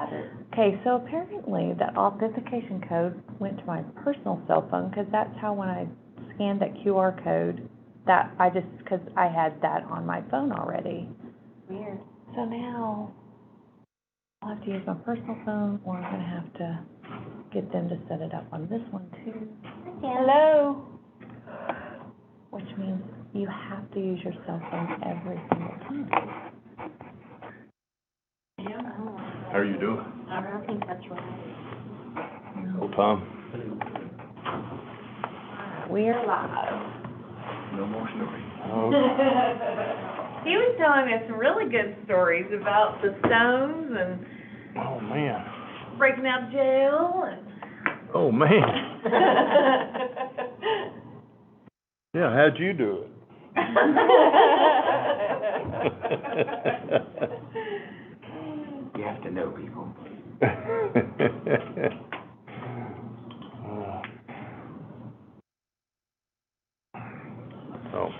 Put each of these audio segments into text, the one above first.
at it. Okay, so apparently that authentication code went to my personal cell phone, because that's how when I scanned that QR code, that because I had that on my phone already. Weird. So now I'll have to use my personal phone, or I'm going to have to get them to set it up on this one too. Hello. Which means you have to use your cell phone every single time. How are you doing? I think that's right. Old Tom? We're live. No more stories. He was telling me some really good stories about the Stones and Oh, man. breaking out of jail and Oh, man. Yeah, how'd you do it? You have to know people. Oh.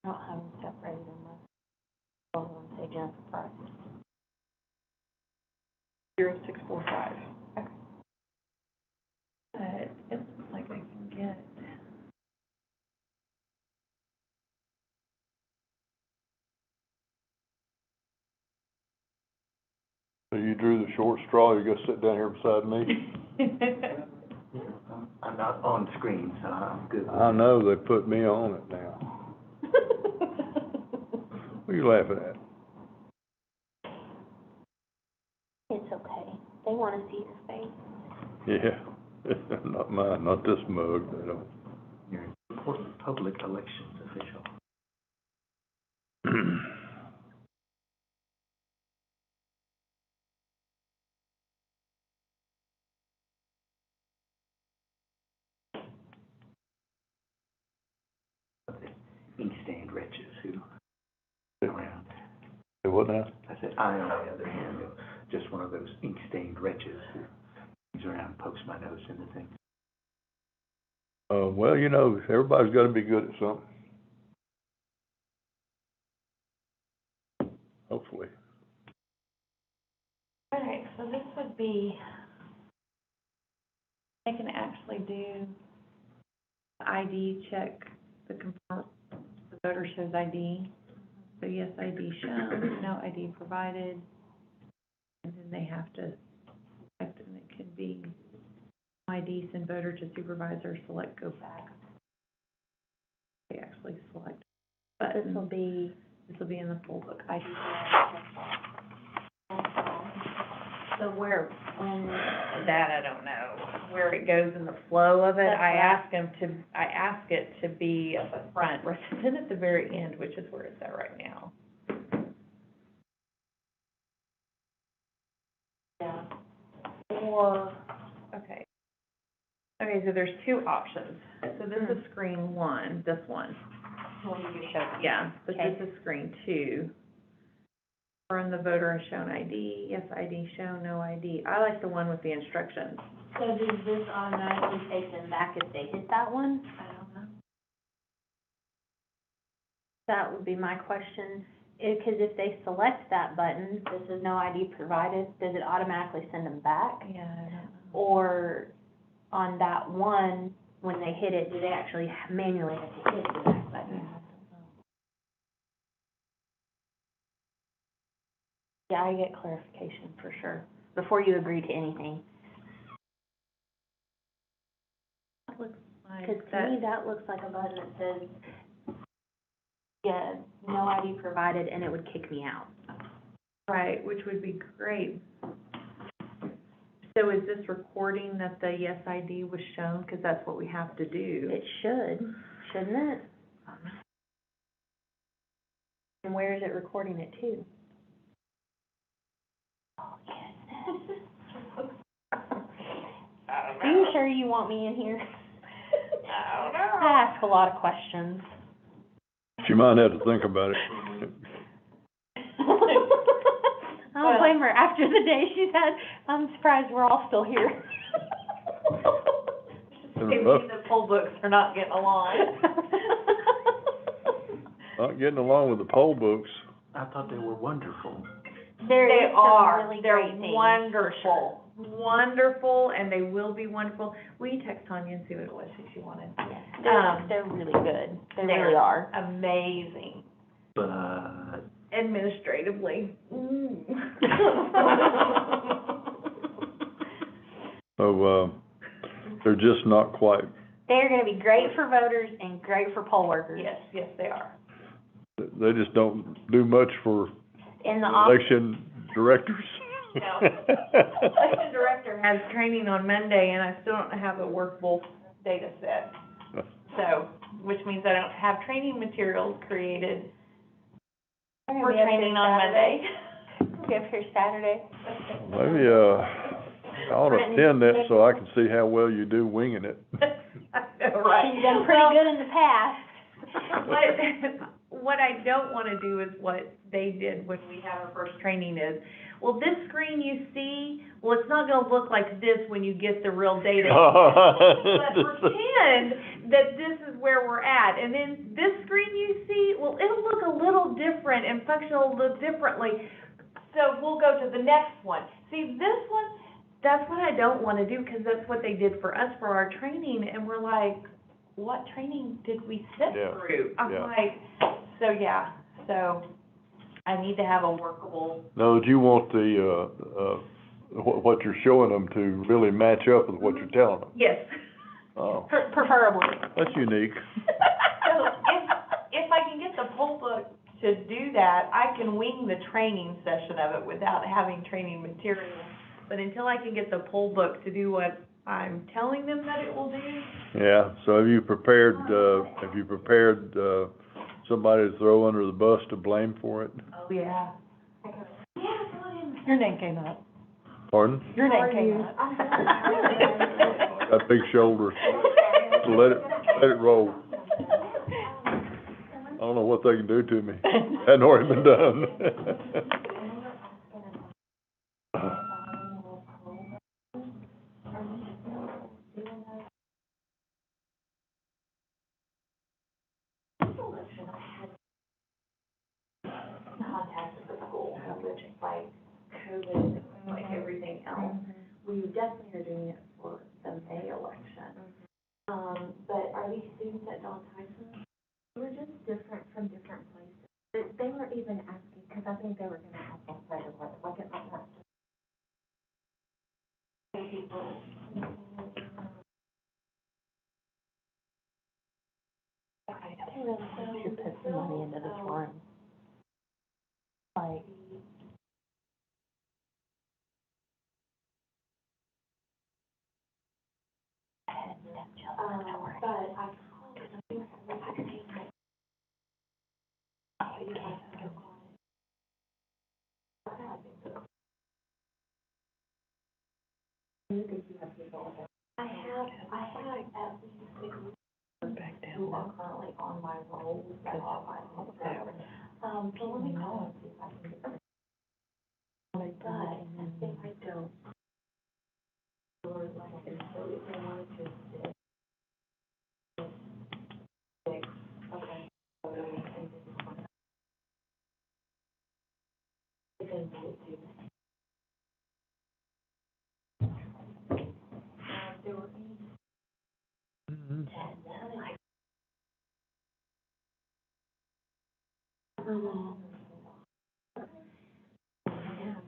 I don't have them separated unless someone say Jennifer Price. 0645. but it looks like I can get. So you drew the short straw, you're gonna sit down here beside me? I'm not on screen, so I'm good. I know, they put me on it now. What are you laughing at? It's okay. They want to see your face. Yeah, not mine, not this mug, they don't. You're an important public elections official. Ink stained wretches who around. Say what now? I said, I, on the other hand, am just one of those ink stained wretches who hangs around, pokes my nose into things. Well, you know, everybody's gotta be good at something. Hopefully. All right, so this would be, I can actually do ID check, the confirm, the voter shows ID. So yes, ID shown, no ID provided. And then they have to select, and it could be ID, send voter to supervisor, select, go back. They actually select. But This will be in the full book, ID. so where when That I don't know, where it goes in the flow of it. That's I right. ask it to be at the front, rather than at the very end, which is where it's at right now. yeah. Or, okay. Okay, so there's two options. So this is screen one, this one. When you show Yeah, but Okay. this is screen two. Confirm the voter has shown ID, yes, ID shown, no ID. I like the one with the instructions. So does this automatically take them back if they hit that one? I don't know. That would be my question. Because if they select that button, this is no ID provided, does it automatically send them back? Yeah, I don't know. Or on that one, when they hit it, do they actually manually have to hit the back button? Yeah, I get clarification for sure, before you agree to anything. That looks like Because to me, that looks like a button that says, yeah, no ID provided, and it would kick me out. right, which would be great. So is this recording that the yes ID was shown? Because that's what we have to do. It should, shouldn't it? And where is it recording it to? Oh, goodness. Are you sure you want me in here? I don't know. I ask a lot of questions. She might have to think about it. I don't blame her. After the day she's had, I'm surprised we're all still here. Maybe the poll books are not getting along. Not getting along with the poll books. I thought they were wonderful. They are. Really They're great things. wonderful. Wonderful, and they will be wonderful. Will you text Tanya and see what it was that she wanted? They're really good. They really They're are. amazing. But Administratively. So, they're just not quite, They're gonna be great for voters and great for poll workers. Yes, yes, they are. they just don't do much for In the office, election directors. No. Election director has training on Monday, and I still don't have a workable data set. So, which means I don't have training materials created they're for gonna be up here training on Monday. Be up here Saturday. Maybe, I ought to attend that so I can see how well you do winging it. Right. She's done pretty good in the past. What I don't wanna do is what they did when we had our first training is, well, this screen you see, well, it's not gonna look like this when you get the real data. But pretend that this is where we're at, and then this screen you see, well, it'll look a little different and function a little differently. So we'll go to the next one. See, this one, that's what I don't wanna do, because that's what they did for us for our training, and we're like, what training did we sit Yeah, through? I'm yeah. like, so I need to have a workable, No, do you want the, what you're showing them to really match up with what you're telling them? yes. Oh, Preferably. that's unique. So if I can get the poll book to do that, I can wing the training session of it without having training material. But until I can get the poll book to do what I'm telling them that it will do, Yeah, so have you prepared, somebody to throw under the bus to blame for it? oh, yeah. Your name came up. Pardon? Your name came up. Got big shoulders. Let it roll. I don't know what they can do to me. Hadn't already been done. Contact with the school, which is like COVID, like everything else. We definitely are doing it for the May election. But are these students at John Tyson? We're just different from different places. They weren't even asking, because I think they were gonna have us right away, like it might not I really think we should put some money into this room. Like, I have at least 6 who are currently on my roll that are my so let me call and see if I can get them. But if I don't, or like, and so if they wanted to sit, okay. If they needed to. There were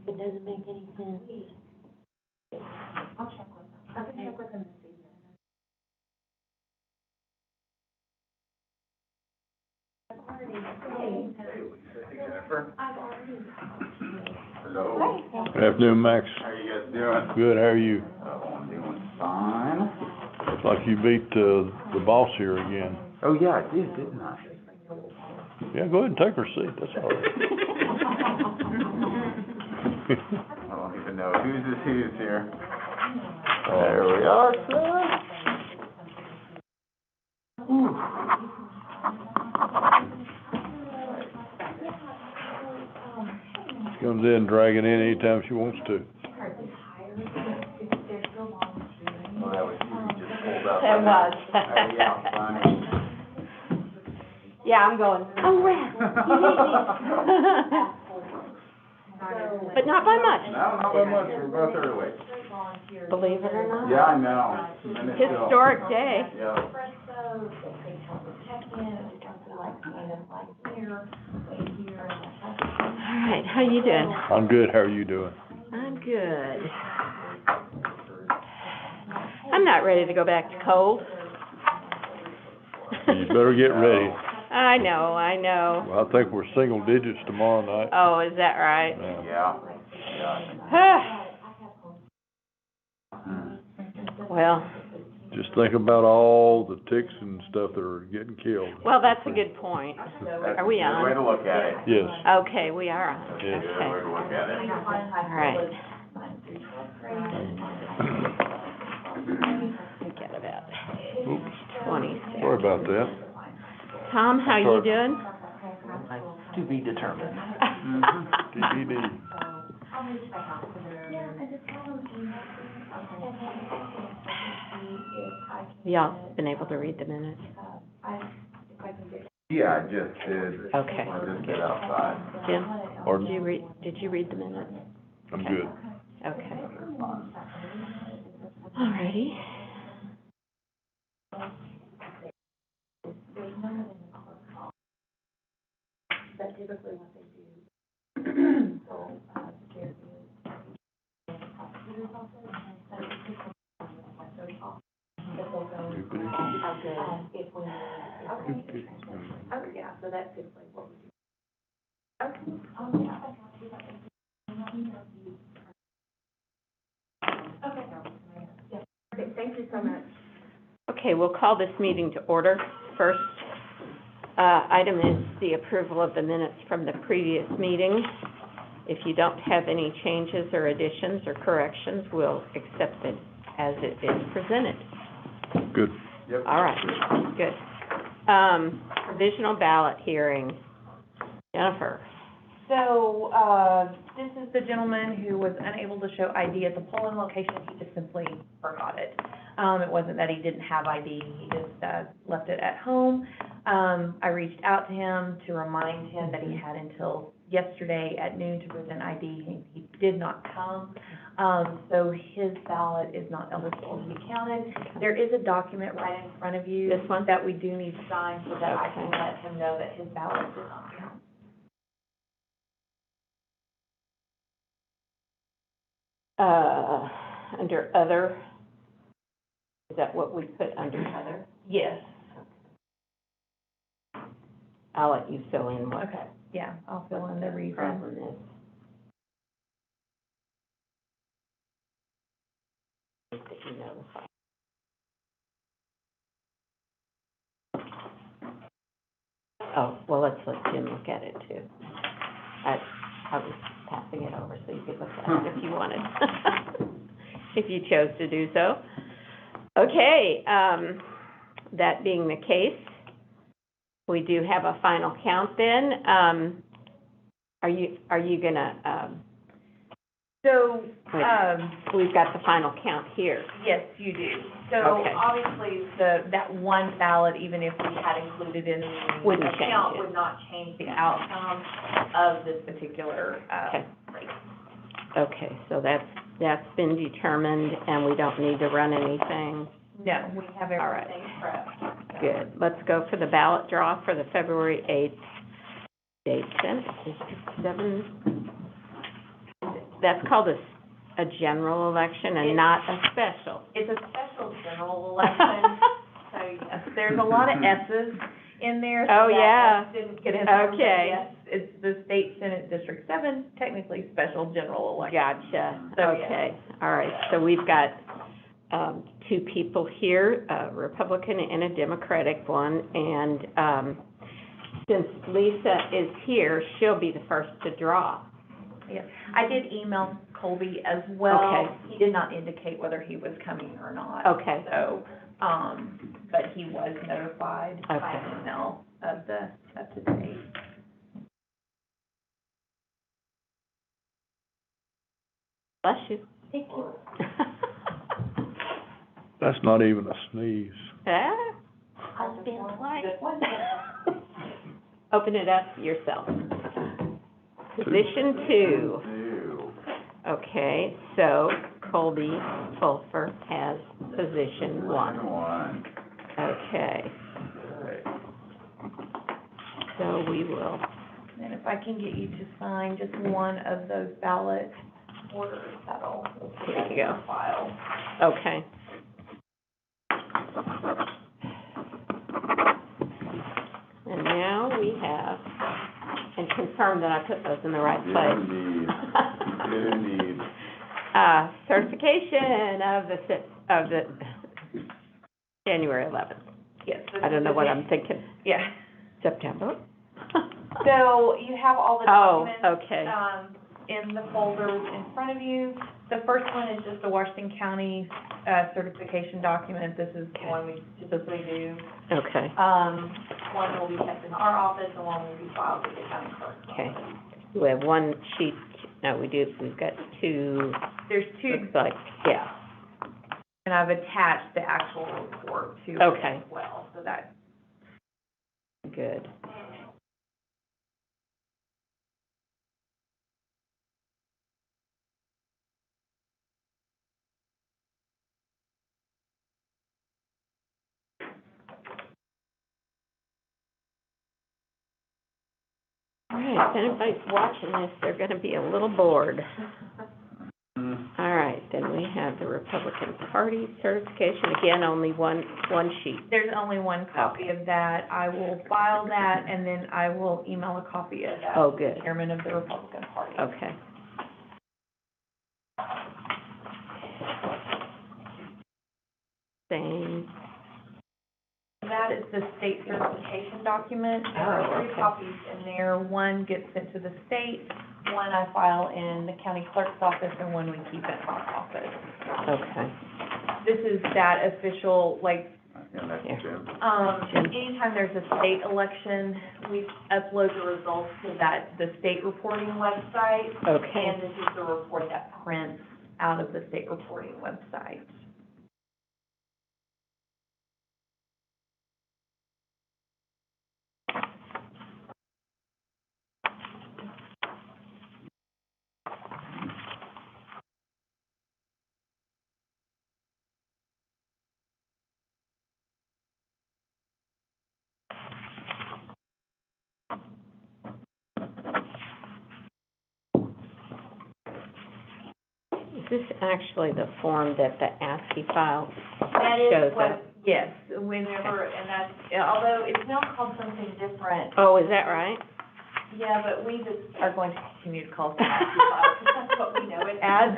it doesn't make any sense. I'll check with them. I can check with them this evening. I've already. Hello. Good afternoon, Max. How you guys doing? Good, how are you? Oh, I'm doing fine. Looks like you beat, the boss here again. Oh, yeah, I did, didn't I? Yeah, go ahead and take her seat, that's all right. I don't even know who's here. There we are, sir. She comes in dragging in anytime she wants to. Well, that was easy, just pulled up. It was. Oh, yeah, funny. Yeah, I'm going, oh, Red, but not by much. No, not by much, we're both early. Believe it or not. Yeah, I know. And it's still- Historic day. Yeah. All right, how you doing? I'm good, how are you doing? I'm good. I'm not ready to go back to cold. You better get ready. I know. Well, I think we're single digits tomorrow night. Oh, is that right? Yeah. Yeah. Well, Just think about all the ticks and stuff that are getting killed. well, that's a good point. Are we That's a good way on? to look at it. Yes, Okay, we are on. Yes. Good way Okay, to look at it. all right. Forget about it. oops, 26. sorry about that. Tom, how you doing? To be determined. TBD. Y'all been able to read the minutes? Yeah, I just did. Okay. I just did outside. Jim, Pardon? did you read the minutes? I'm good. Okay. All righty. Okay, we'll call this meeting to order. First, item is the approval of the minutes from the previous meeting. If you don't have any changes or additions or corrections, we'll accept it as it is presented. Good. Yep. All right, good. Provisional ballot hearing. Jennifer. So, this is the gentleman who was unable to show ID at the polling location, he just simply forgot it. It wasn't that he didn't have ID, he just, left it at home. I reached out to him to remind him that he had until yesterday at noon to present ID, he did not come. So his ballot is not eligible to be counted. There is a document right in front of you. This one? That we do need to sign so that I can Okay. let him know that his ballot did not count. Under other, is that what we put under other? Yes. I'll let you fill in what Okay, yeah, I'll fill in the reason. problem is. That you notify. Oh, well, let's let Jim look at it too. I was passing it over so you could look at it if you wanted, if you chose to do so. Okay, that being the case, we do have a final count then. Are you gonna, So, we've got the final count here. yes, you do. So Okay. obviously, that one ballot, even if we had included in the Wouldn't change count, it. would not change the outcome of this particular, Okay. race. Okay, so that's been determined and we don't need to run anything. No, we have All right. everything prepped. Good. Let's go for the ballot draw for the February 8th date. Then it's 7, that's called a general election and not a special. It's a special general election, so yes, there's a lot of S's in there. so Oh, that yeah. S didn't get in there, but Okay. yes, it's the state senate District 7, technically special general election. Gotcha, So, yeah. okay, all right, so we've got, two people here, a Republican and a Democratic one, and, since Lisa is here, she'll be the first to draw. Yeah, I did email Colby as well. Okay. He did not indicate whether he was coming or not. Okay. So, but he was notified by Okay. email of the date. Bless you. Thank you. That's not even a sneeze. Ah, I was being polite. Open it up yourself. Position 2. Okay, so Colby Fulfer has position 1. Okay, so we will, And if I can get you to sign just one of those ballot orders, that'll Here you go. file. okay. And now we have, and confirm that I put those in the right place. Indeed. Certification of the January 11th. Yes. this I don't is know the what date. I'm thinking. Yeah. September? So you have all the Oh, documents, okay. In the folders in front of you. The first one is just the Washington County, certification document. This is the one we typically do. Okay, One will be kept in our office and one will be filed with the county clerk. okay. We have one sheet, no, we've got 2, There's two, looks like, yeah, and I've attached the actual report to it Okay. as well, so that. good. All right, if anybody's watching this, they're gonna be a little bored. All right, then we have the Republican Party certification, again, only one sheet. There's only one copy of that. I will file that, and then I will email a copy of that Oh, to good. the chairman of the Republican Party. Okay. Same, That is the state certification document. There are Oh, 3 okay. copies in there. One gets sent to the state, one I file in the county clerk's office, and one we keep in our office. okay. This is that official, like, And that's Here. Jim. anytime there's a state election, we upload the results to the state reporting website. Okay. And this is the report that prints out of the state reporting website. Is this actually the form that the ASCII file That shows is what, up? yes, whenever, and that's, although it's now called something different. Oh, is that right? Yeah, but we just are going to continue to call it because that's what we know it as.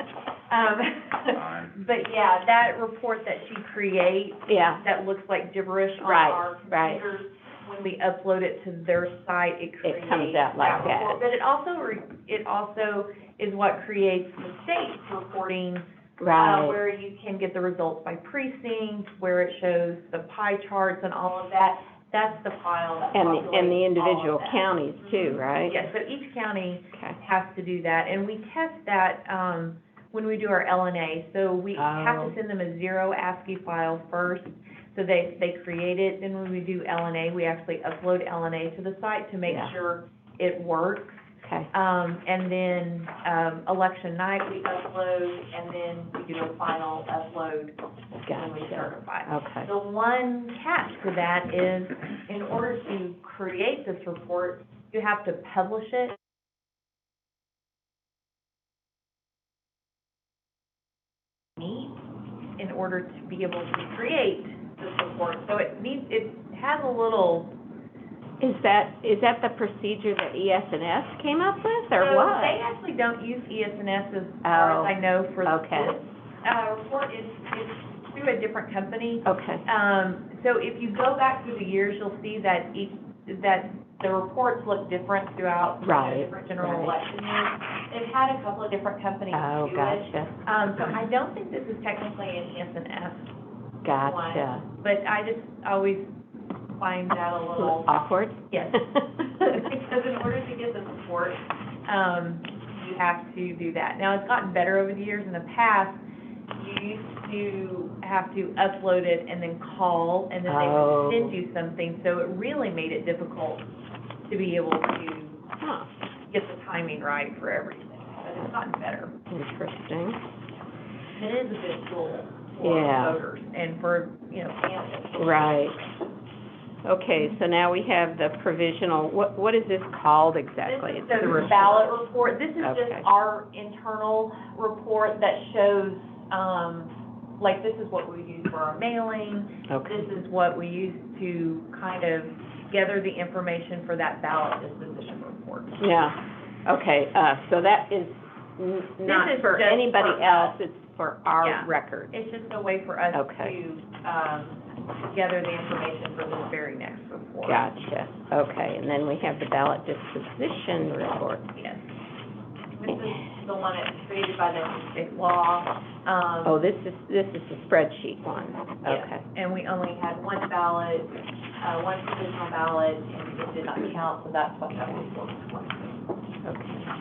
Fine. But yeah, that report that she creates, Yeah, that looks like gibberish on Right, our right. computers, when we upload it to their site, it creates comes out like that. report. But it also is what creates the state's reporting, right. where you can get the results by precinct, where it shows the pie charts and all of that. That's the file that And populates the individual all of that. counties too, right? Yes, so each county Okay. has to do that, and we test that, when we do our LNA. So we have Oh. to send them a 0 ASCII file first, so they create it. Then when we do LNA, we actually upload LNA to the site to make Yeah. sure it works. Okay, And then, election night, we upload, and then we do a final upload when we gotcha. certify. Okay, The one catch to that is, in order to create this report, you have to publish it. In order to be able to create this report. So it has a little Is that the procedure that ES&S came up with, or So what? they actually don't use ES&S as far as I know for okay. this, report. It's through a different company. Okay, So if you go back through the years, you'll see that that the reports look different throughout Right, different general right. election years. They've had a couple of different companies oh, do it. gotcha, So I don't think this is technically an ES&S gotcha. one, but I just always find that a little, Awkward? yes. Because in order to get the support, you have to do that. Now, it's gotten better over the years. In the past, you used to have to upload it and then call, and then they Oh. would send you something, so it really made it difficult to be able to Huh, get the timing right for everything. But it's gotten better. interesting. It is a big tool for Yeah. voters and for, candidates. Right. Okay, so now we have the provisional, what is this called exactly? This is It's the report. ballot report. This is Okay. just our internal report that shows, like, this is what we use for our mailing. Okay, This is what we use to kind of gather the information for that ballot disposition report. yeah, okay, so that is not is for just anybody for else, us. it's for our Yeah. record. It's just a way for us Okay. to, gather the information for this very next report. Gotcha, okay, and then we have the ballot disposition report. Yes. This is the one that's created by the state law. Oh, this is the spreadsheet one, Yes. okay. And we only had one ballot, one provisional ballot, and it did not count, so that's what that report was. Okay.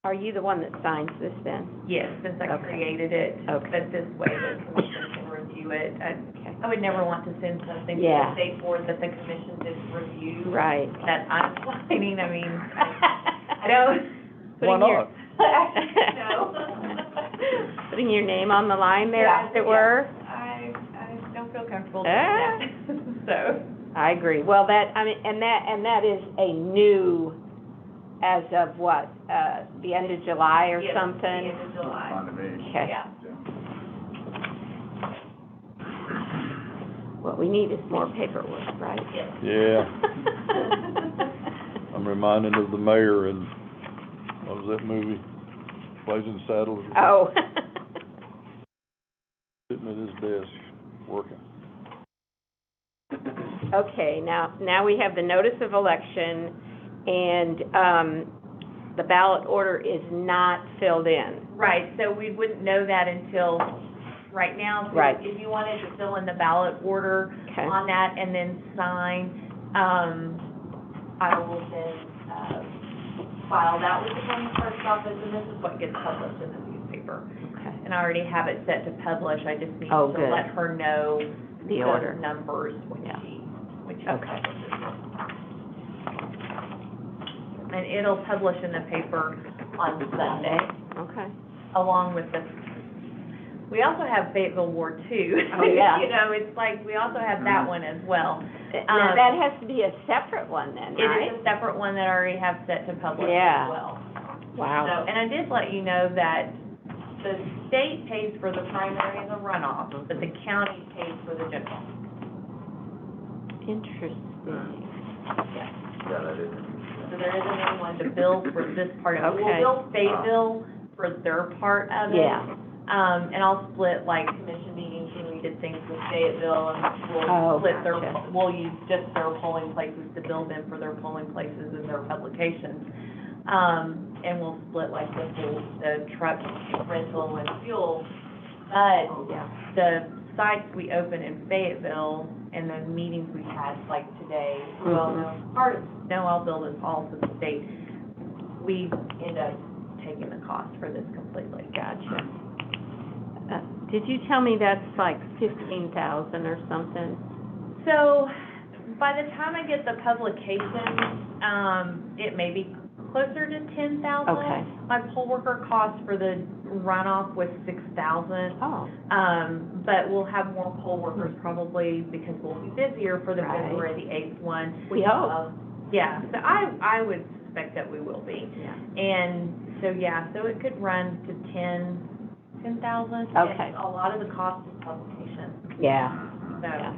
Are you the one that signs this then? Yes, since I Okay. created it, Okay. but this way the commission can review it. Okay. I would never want to send something to Yeah. the state board that the commission didn't review. Right. That I'm signing, I mean, I don't. Why Putting your- not? No. Putting your name on the line there, Yeah, as it yeah. were? I don't feel comfortable doing Ah. that, so. I agree. Well, and that is a new, as of what, the end of July or Yes, something? the end of July. Fun to me. Okay. Yeah. What we need is more paperwork, right? Yes. Yeah, I'm reminded of the mayor in, what was that movie? Blazing Saddles. Oh. Sitting at his desk, working. Okay, now we have the notice of election, and, the ballot order is not filled in. Right, so we wouldn't know that until right now. So Right. If you wanted to fill in the ballot order Okay. on that and then sign, I will then, file that with the county clerk's office, and this is what gets published in the newspaper. Okay. And I already have it set to publish, I just need Oh, to good. let her know The order. those numbers when Yeah. she Okay. publishes it. And it'll publish in the paper on Sunday, Okay. along with the, we also have Fayetteville Ward 2. Oh, yeah. It's like, we also have that one as well. Now, that has to be a separate one then, It right? is a separate one that I already have set to publish Yeah. as well. Wow. So, and I did let you know that the state pays for the primary and the runoff, but the county pays for the general. Interesting. Yeah, that is. So there is a new one to bill for this part of it. Okay. We'll bill Fayetteville for their part of it. Yeah. And I'll split like commission meetings when we did things with Fayetteville, and Oh, we'll split their, gotcha. we'll use just their polling places to bill them for their polling places and their publications. And we'll split like the truck rental and fuel. But Yeah. the sites we open in Fayetteville and the meetings we had like today, well, Mhm. no, I'll bill this all to the state. We end up taking the cost for this completely. Gotcha. Did you tell me that's like 15,000 or something? So, by the time I get the publication, it may be closer to 10,000. Okay. My poll worker cost for the runoff was 6,000. Oh. But we'll have more poll workers probably because we'll be busier for the Right. February the 8th one. We hope. Yeah, so I would suspect that we will be. Yeah. And so yeah, so it could run to 10,000. Okay. And a lot of the cost is publication, Yeah, so, yeah.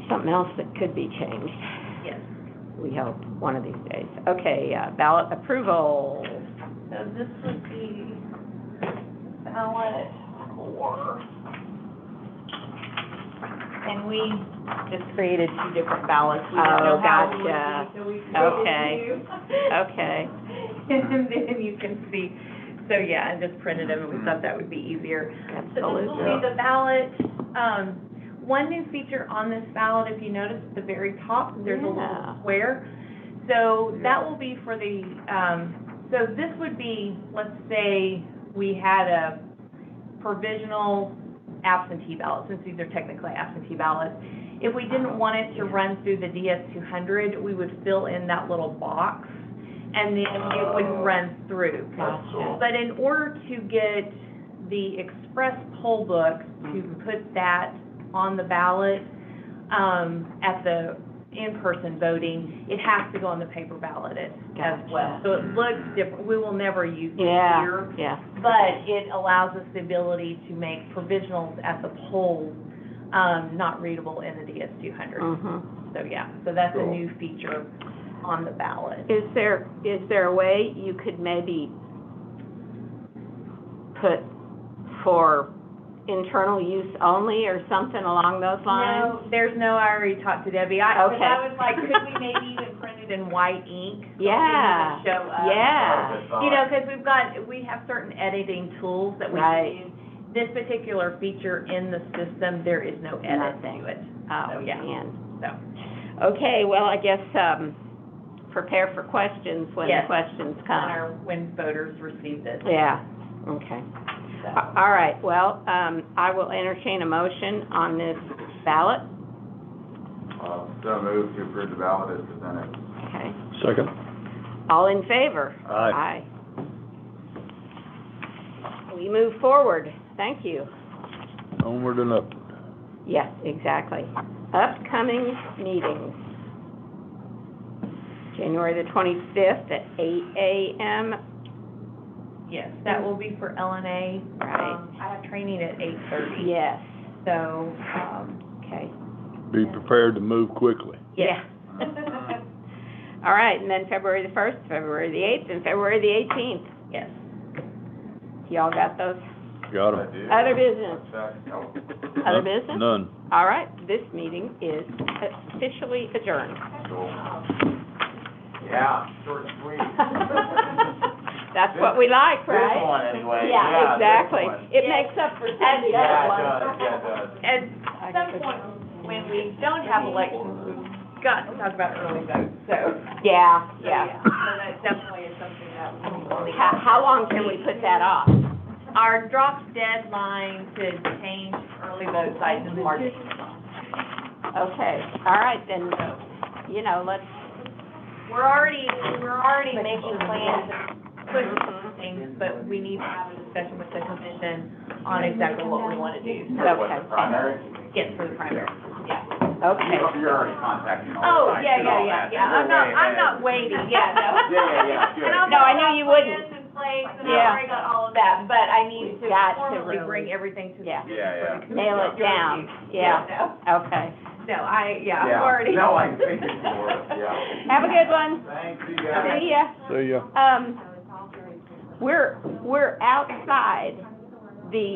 Something else that could be changed, yes. we hope, one of these days. Okay, ballot approval. So this would be ballot for, and we just created 2 different ballots. We didn't know how we would gotcha. do, so we created Okay. 2. Okay, And then you can see, so yeah, and just printed them, and we thought that would be easier. So this will absolutely. be the ballot. One new feature on this ballot, if you notice at the very top, there's a Yeah. little square. So that will be for the, so this would be, let's say we had a provisional absentee ballot, since these are technically absentee ballots. If we didn't want it to run through the DS-200, we would fill in that little box, and then it would run through. Gotcha. But in order to get the express poll book, to put that on the ballot, at the in-person voting, it has to go on the paper ballot as well. Gotcha. So it looks different, we will never use it Yeah, here, yeah. but it allows us the ability to make provisionals at the polls, not readable in the DS-200. Mm-hmm. So, yeah, so that's a Cool. new feature on the ballot. Is there a way you could maybe put for internal use only or something along those lines? No, there's no, I already talked to Debbie. Because Okay. I was like, could we maybe even print it in white ink? So it Yeah, didn't show up? yeah. You know, because we have certain editing tools that we Right. can use. This particular feature in the system, there is no edit Nothing. to it. Oh, So, yeah. man. So, Okay, well, I guess, prepare for questions when the Yes. questions come. when voters receive this. Yeah, okay. So. All right, well, I will entertain a motion on this ballot. So moved to approve the ballot as presented. Okay. Second? All in favor? Aye. We move forward. Thank you. Onward and up. Yes, exactly. Upcoming meetings. January the 25th at 8 a.m. Yes, that will be for LNA. Right. I have training at 8:30. Yes, So, okay. Be prepared to move quickly. Yeah. All right, and then February the 1st, February the 8th, and February the 18th. yes. Y'all got those? Got I 'em. do. Other business? Check. Oh. Other business? None. All right, this meeting is officially adjourned. Cool. Yeah, short and sweet. That's what we like, right? This one anyway. Yeah, this exactly. one. It makes up for some of the Yeah, other it ones. does, yeah, it does. At some point, when we don't have elections, we've got to talk about early votes, so. Yeah, So, yeah. So that definitely is something that we need. How long can we put that off? Our drop deadline to change early vote sites is March. Okay, all right, then, you know, let's, We're already making plans and pushing things, but we need to have a discussion with the commission on exactly what we want to do. So, For what, the primary? yes, for the primary, yeah. okay. You're already contacting all Oh, the sites yeah, and all yeah, that, yeah, so yeah. you're way I'm not ahead. waiting, yeah, no. Yeah, good. And I've No, I got knew you plans wouldn't. in place, and Yeah. I've already got all of that, but I need We've to got to formally really- bring everything to the. Yeah. Yeah, yeah. Nail it down, yeah, No, okay. no, I've Yeah, already. no, I think it's for it, yeah. Have a good one. Thanks, you guys. See ya. See ya. We're outside the